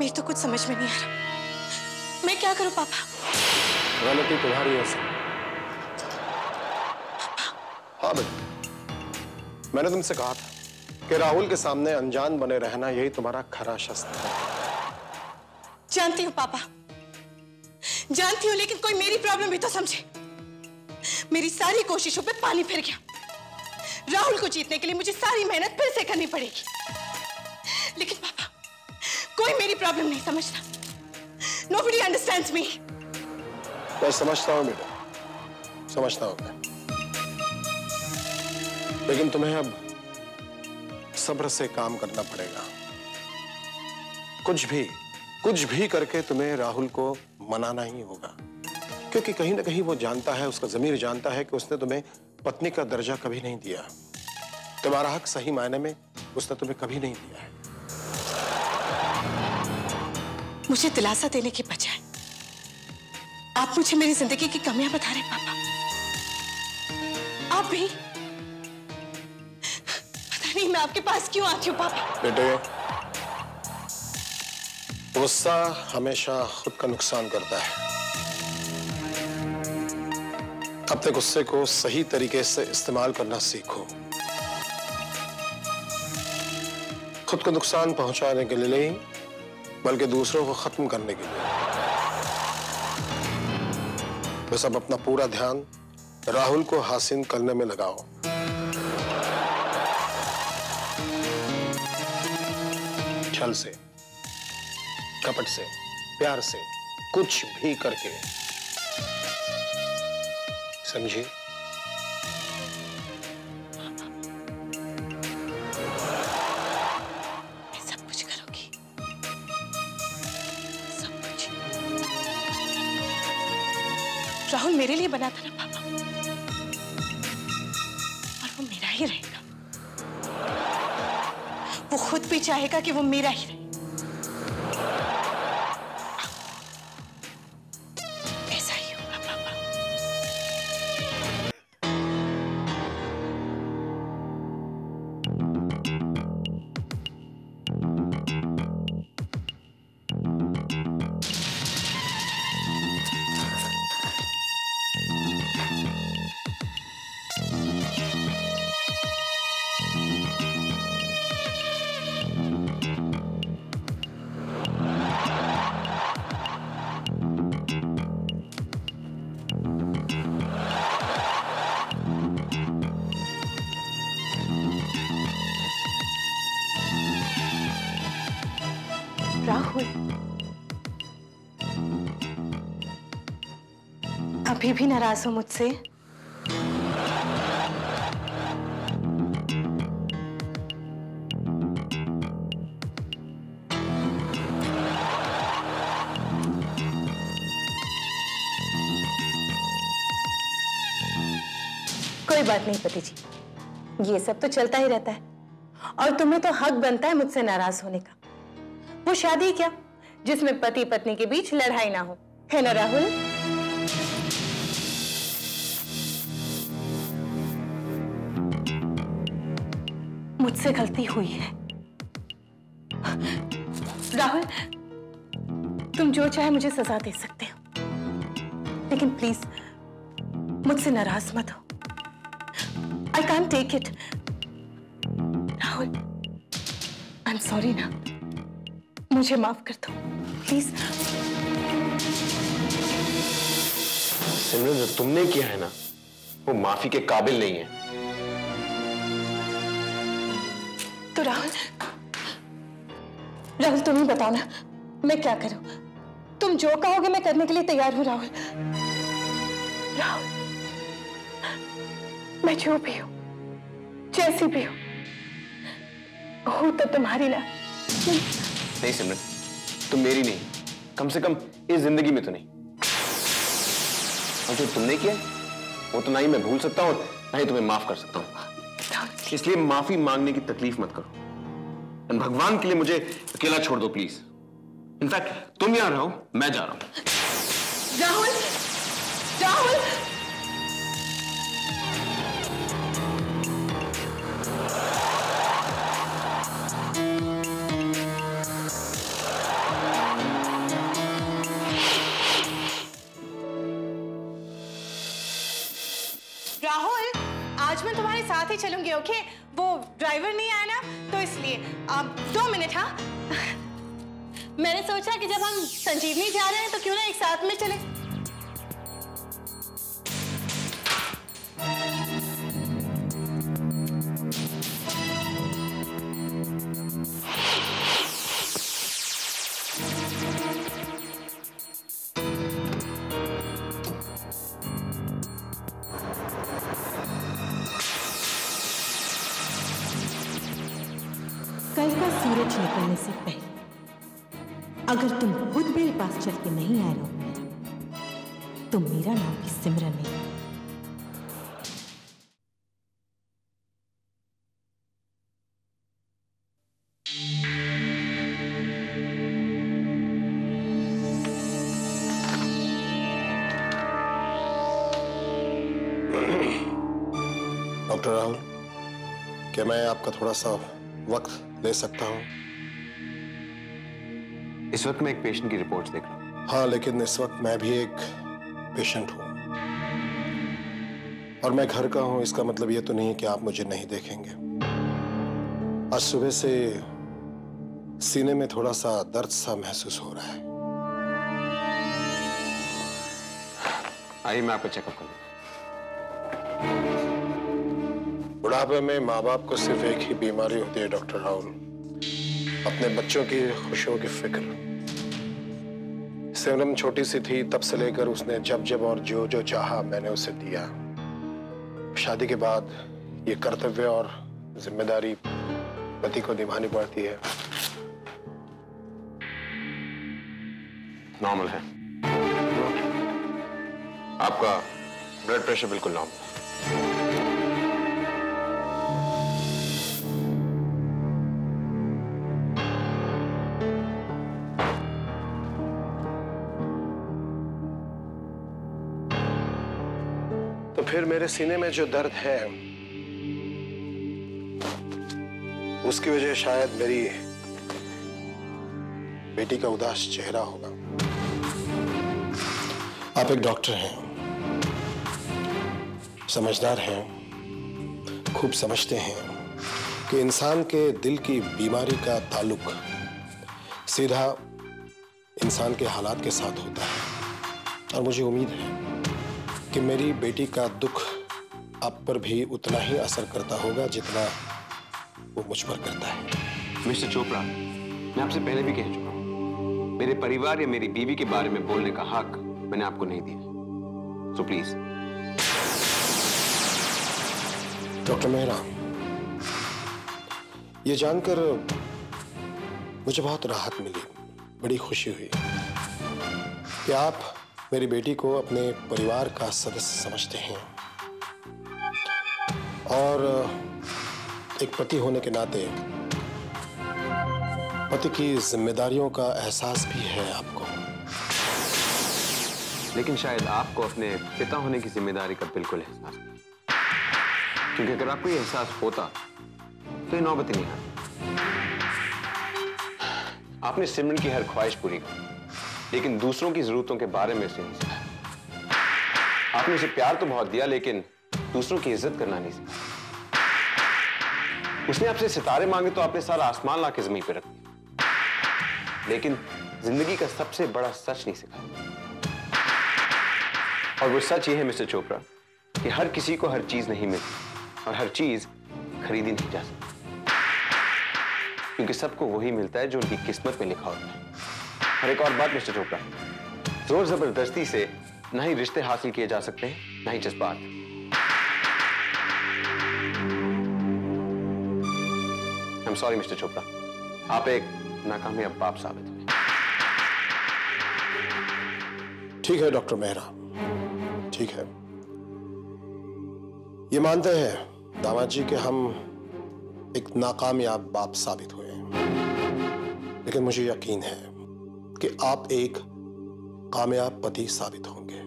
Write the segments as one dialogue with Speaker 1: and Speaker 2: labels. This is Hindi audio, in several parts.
Speaker 1: मेरी तो कुछ समझ में नहीं आ रहा। मैं क्या करूं पापा?
Speaker 2: गलती तुम्हारी है सर। हाँ बेटा, मैंने तुमसे कहा था कि राहुल के सामने अनजान बने रहना यही तुम्हारा खरा शस्त्र है।
Speaker 1: जानती हूँ पापा, जानती हूँ, लेकिन कोई मेरी प्रॉब्लम भी तो समझे। मेरी सारी कोशिशों पे पानी फिर गया। राहुल को जीतने के लिए मुझे सारी मेहनत फिर से करनी पड़ेगी। लेकिन पापा, कोई मेरी प्रॉब्लम नहीं समझता। Nobody understands me.
Speaker 2: मैं समझता हूँ बेटा, समझता हूँ मैं। लेकिन तुम्हें अब सब्र से काम करना पड़ेगा। कुछ भी करके तुम्हें राहुल को मनाना ही होगा, क्योंकि कहीं ना कहीं वो जानता है, उसका ज़मीर जानता है कि उसने तुम्हें पत्नी का दर्जा कभी नहीं दिया। तुम्हारा हक सही मायने में उसने तुम्हें कभी नहीं दिया है।
Speaker 1: मुझे दिलासा देने की बजाय आप मुझे मेरी जिंदगी की कमियां बता रहे पापा। आप भी। पता नहीं मैं आपके पास क्यों आती हूँ पापा।
Speaker 2: बेटे, गुस्सा हमेशा खुद का नुकसान करता है। अपने गुस्से को सही तरीके से इस्तेमाल करना सीखो। खुद को नुकसान पहुंचाने के लिए नहीं, बल्कि दूसरों को खत्म करने के लिए। बस अब अपना पूरा ध्यान राहुल को हासिल करने में लगाओ। छल से, कपट से, प्यार से, कुछ भी करके, समझी?
Speaker 1: मैं सब कुछ करूंगी, सब कुछ। राहुल मेरे लिए बना था ना पापा, और वो मेरा ही रहेगा। वो खुद भी चाहेगा कि वो मेरा ही रहे। ऐसा ही होगा पापा। राहुल, अभी भी नाराज हो मुझसे? कोई बात नहीं पति जी, ये सब तो चलता ही रहता है, और तुम्हें तो हक बनता है मुझसे नाराज होने का। वो शादी क्या जिसमें पति पत्नी के बीच लड़ाई ना हो, है ना राहुल? मुझसे गलती हुई है राहुल, तुम जो चाहे मुझे सजा दे सकते हो, लेकिन प्लीज मुझसे नाराज मत हो। I can't take it. Rahul, I'm sorry ना, मुझे माफ कर दो प्लीज।
Speaker 3: सिमरन, जो तुमने किया है ना, वो माफी के काबिल नहीं है।
Speaker 1: तो राहुल, राहुल तुम ही बताओ ना, मैं क्या करूं? तुम जो कहोगे मैं करने के लिए तैयार हूं राहुल। राहुल, मैं जो भी हूं, जैसी भी हूं तो तुम्हारी ना।
Speaker 3: नहीं सिमरन, तुम मेरी नहीं, कम से कम इस जिंदगी में तो नहीं। और जो तुमने किया वो तो ना ही मैं भूल सकता हूं, ना ही तुम्हें माफ कर सकता हूं। इसलिए माफी मांगने की तकलीफ मत करो। भगवान के लिए मुझे अकेला छोड़ दो प्लीज। इनफैक्ट तुम यहां रहो, मैं जा रहा हूं।
Speaker 1: राहुल, राहुल, साथ ही चलूंगी। ओके, वो ड्राइवर नहीं आया ना, तो इसलिए 2 मिनट। हाँ, मैंने सोचा कि जब हम संजीवनी जा रहे हैं तो क्यों ना एक साथ में चले।
Speaker 4: कल का सूरज निकलने से पहले अगर तुम खुद मेरे पास चल के नहीं आए रहो तो मेरा नाम भी सिमरन नहीं।
Speaker 2: डॉक्टर राहुल, क्या मैं आपका थोड़ा सा वक्त ले सकता हूं?
Speaker 3: इस वक्त मैं एक पेशेंट की रिपोर्ट्स देख रहा हूं।
Speaker 2: हाँ, लेकिन इस वक्त मैं भी एक पेशेंट हूं और मैं घर का हूं। इसका मतलब ये तो नहीं कि आप मुझे नहीं देखेंगे। आज सुबह से सीने में थोड़ा सा दर्द सा महसूस हो रहा है।
Speaker 3: आइए मैं आपको चेकअप करूं।
Speaker 2: बुढ़ापे में माँ बाप को सिर्फ एक ही बीमारी होती है डॉक्टर राहुल, अपने बच्चों की खुशियों की फिक्र। सिमरन छोटी सी थी तब से लेकर उसने जब जब और जो जो चाहा मैंने उसे दिया। शादी के बाद ये कर्तव्य और जिम्मेदारी पति को निभानी पड़ती है।
Speaker 3: नॉर्मल है, आपका ब्लड प्रेशर बिल्कुल नॉर्मल है।
Speaker 2: तो फिर मेरे सीने में जो दर्द है उसकी वजह शायद मेरी बेटी का उदास चेहरा होगा। आप एक डॉक्टर हैं, समझदार हैं, खूब समझते हैं कि इंसान के दिल की बीमारी का ताल्लुक सीधा इंसान के हालात के साथ होता है। और मुझे उम्मीद है कि मेरी बेटी का दुख आप पर भी उतना ही असर करता होगा जितना वो मुझ पर करता है।
Speaker 3: मिस्टर चोपड़ा, मैं आपसे पहले भी कह चुका हूं, मेरे परिवार या मेरी बीवी के बारे में बोलने का हक मैंने आपको नहीं दिया। So please.
Speaker 2: डॉक्टर मेहरा, ये जानकर मुझे बहुत राहत मिली, बड़ी खुशी हुई कि आप मेरी बेटी को अपने परिवार का सदस्य समझते हैं और एक पति होने के नाते पति की जिम्मेदारियों का एहसास भी है आपको।
Speaker 3: लेकिन शायद आपको अपने पिता होने की जिम्मेदारी का बिल्कुल एहसास नहीं, क्योंकि अगर आपको ये एहसास होता तो ये नौबत ही नहीं आती। आपने सिमरन की हर ख्वाहिश पूरी की, लेकिन दूसरों की जरूरतों के बारे में उसे नहीं सीखा। आपने उसे प्यार तो बहुत दिया, लेकिन दूसरों की इज्जत करना नहीं सीखा। उसने आपसे सितारे मांगे तो आपने सारा आसमान लाके जमीन पे रख दिया, लेकिन जिंदगी का सबसे बड़ा सच नहीं सीखा। और वो सच ये है मिस्टर चोपड़ा कि हर किसी को हर चीज नहीं मिलती और हर चीज खरीदी नहीं जा सकती, क्योंकि सबको वही मिलता है जो उनकी किस्मत में लिखा होता है। और एक और बात मिस्टर चोपड़ा, जोर जबरदस्ती से ना ही रिश्ते हासिल किए जा सकते हैं, ना ही जज्बात। I am sorry mister Chopra, आप एक नाकामयाब बाप साबित हुए।
Speaker 2: ठीक है डॉक्टर मेहरा, ठीक है। ये मानते हैं दामाद जी कि हम एक नाकामयाब बाप साबित हुए, लेकिन मुझे यकीन है कि आप एक कामयाब पति साबित होंगे।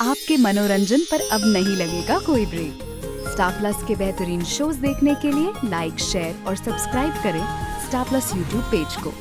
Speaker 5: आपके मनोरंजन पर अब नहीं लगेगा कोई ब्रेक। स्टार प्लस के बेहतरीन शोज देखने के लिए लाइक, शेयर और सब्सक्राइब करें स्टार प्लस यूट्यूब पेज को।